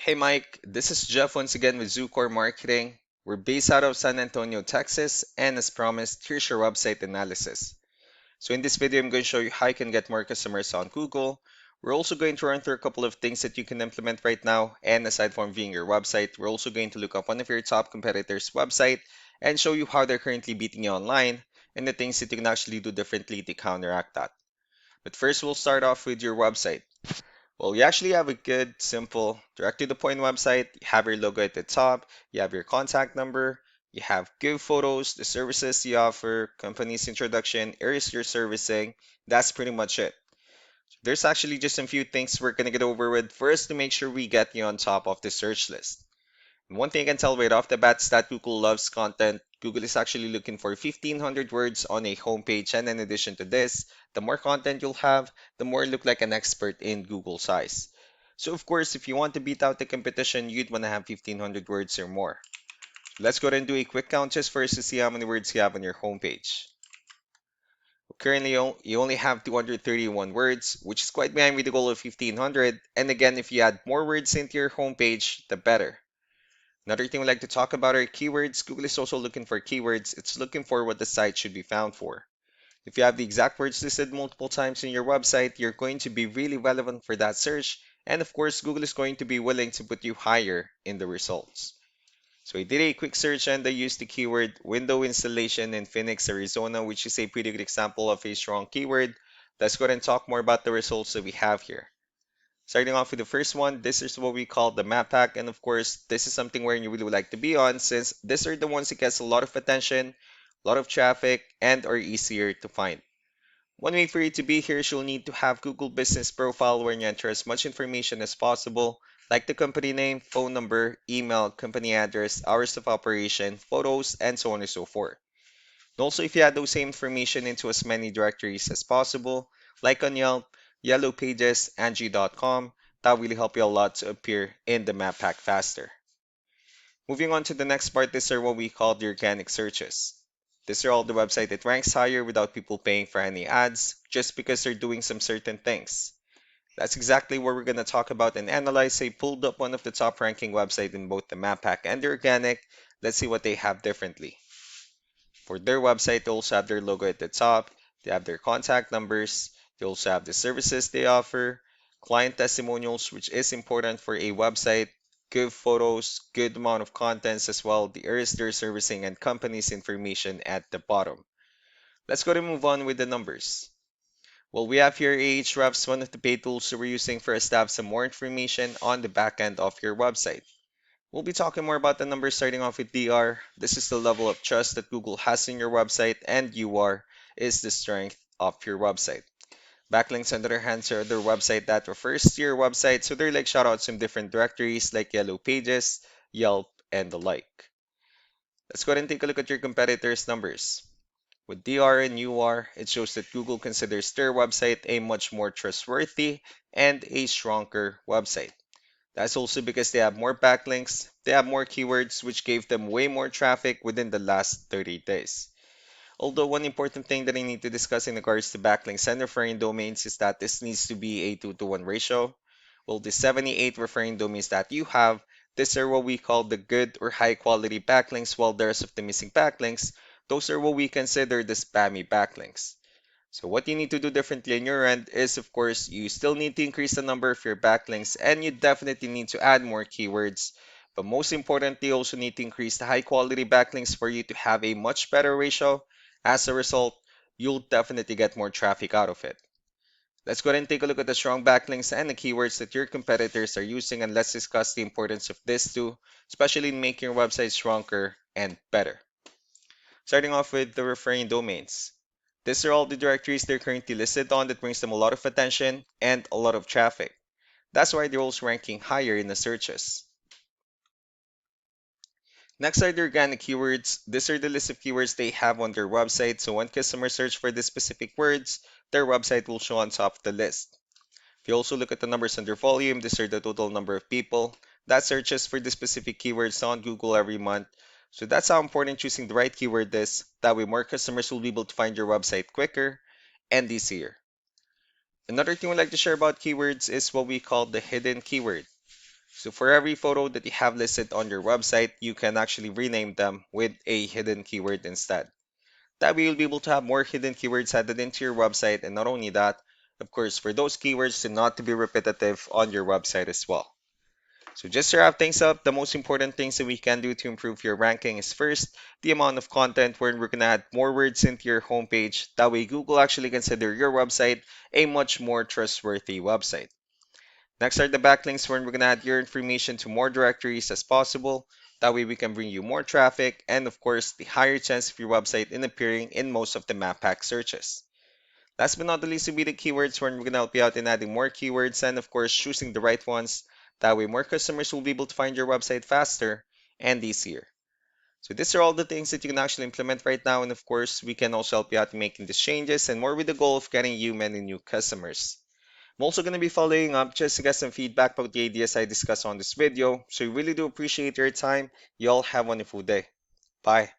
Hey Mike, this is Jeff once again with Zucore Marketing. We're based out of San Antonio, Texas, and as promised, here's your website analysis. So in this video, I'm going to show you how you can get more customers on Google. We're also going to run through a couple of things that you can implement right now, and aside from viewing your website, we're also going to look up one of your top competitors' website and show you how they're currently beating you online and the things that you can actually do differently to counteract that. But first, we'll start off with your website. Well, you actually have a good, simple, direct to the point website. You have your logo at the top, you have your contact number, you have good photos, the services you offer, company's introduction, areas you're servicing. That's pretty much it. There's actually just a few things we're gonna get over with first to make sure we get you on top of the search list. One thing I can tell right off the bat is that Google loves content. Google is actually looking for 1,500 words on a homepage, and in addition to this, the more content you'll have, the more you look like an expert in Google size. So of course, if you want to beat out the competition, you'd want to have 1,500 words or more. Let's go ahead and do a quick count just first to see how many words you have on your homepage. Currently, you only have 231 words, which is quite behind with the goal of 1,500. And again, if you add more words into your homepage, the better. Another thing we like to talk about are keywords. Google is also looking for keywords. It's looking for what the site should be found for. If you have the exact words listed multiple times in your website, you're going to be really relevant for that search. And of course, Google is going to be willing to put you higher in the results. So I did a quick search and I used the keyword window installation in Phoenix, Arizona, which is a pretty good example of a strong keyword. Let's go ahead and talk more about the results that we have here. Starting off with the first one, this is what we call the map pack. And of course, this is something where you really would like to be on since these are the ones that gets a lot of attention, a lot of traffic, and are easier to find. One way for you to be here is you'll need to have Google Business Profile where you enter as much information as possible, like the company name, phone number, email, company address, hours of operation, photos, and so on and so forth. And also, if you add those same information into as many directories as possible, like on Yelp, Yellow Pages, Angie.com, that will really help you a lot to appear in the map pack faster. Moving on to the next part, these are what we call the organic searches. These are all the website that ranks higher without people paying for any ads, just because they're doing some certain things. That's exactly what we're going to talk about and analyze. I pulled up one of the top ranking websites in both the map pack and the organic. Let's see what they have differently. For their website, they also have their logo at the top. They have their contact numbers. They also have the services they offer, client testimonials, which is important for a website, good photos, good amount of contents as well, the areas they're servicing, and company's information at the bottom. Let's go to move on with the numbers. Well, we have here Ahrefs, one of the paid tools that we're using for us to have some more information on the back end of your website. We'll be talking more about the numbers starting off with DR. This is the level of trust that Google has in your website, and UR is the strength of your website. Backlinks, on the other hand, are other website that refers to your website, so they're like shoutouts in different directories like Yellow Pages, Yelp, and the like. Let's go ahead and take a look at your competitors' numbers. With DR and UR, it shows that Google considers their website a much more trustworthy and a stronger website. That's also because they have more backlinks, they have more keywords, which gave them way more traffic within the last 30 days. Although one important thing that I need to discuss in regards to backlinks and referring domains is that this needs to be a 2-to-1 ratio. Well, the 78 referring domains that you have, these are what we call the good or high quality backlinks, while the rest of the missing backlinks, those are what we consider the spammy backlinks. So what you need to do differently on your end is, of course, you still need to increase the number of your backlinks and you definitely need to add more keywords. But most importantly, you also need to increase the high quality backlinks for you to have a much better ratio. As a result, you'll definitely get more traffic out of it. Let's go ahead and take a look at the strong backlinks and the keywords that your competitors are using, and let's discuss the importance of this too, especially in making your website stronger and better. Starting off with the referring domains. These are all the directories they're currently listed on that brings them a lot of attention and a lot of traffic. That's why they're also ranking higher in the searches. Next are the organic keywords. These are the list of keywords they have on their website, so when customers search for the specific words, their website will show on top of the list. If you also look at the numbers under volume, these are the total number of people that searches for the specific keywords on Google every month. So that's how important choosing the right keyword is. That way more customers will be able to find your website quicker and easier. Another thing we'd like to share about keywords is what we call the hidden keyword. So for every photo that you have listed on your website, you can actually rename them with a hidden keyword instead. That way you'll be able to have more hidden keywords added into your website, and not only that, of course, for those keywords to not to be repetitive on your website as well. So just to wrap things up, the most important things that we can do to improve your ranking is first, the amount of content where we're going to add more words into your homepage. That way Google actually consider your website a much more trustworthy website. Next are the backlinks where we're going to add your information to more directories as possible. That way we can bring you more traffic and of course the higher chance of your website in appearing in most of the map pack searches. Last but not the least will be the keywords where we're going to help you out in adding more keywords and of course choosing the right ones. That way more customers will be able to find your website faster and easier. So these are all the things that you can actually implement right now, and of course we can also help you out in making these changes and more with the goal of getting you many new customers. I'm also going to be following up just to get some feedback about the ideas I discussed on this video. So I really do appreciate your time. You all have a wonderful day. Bye.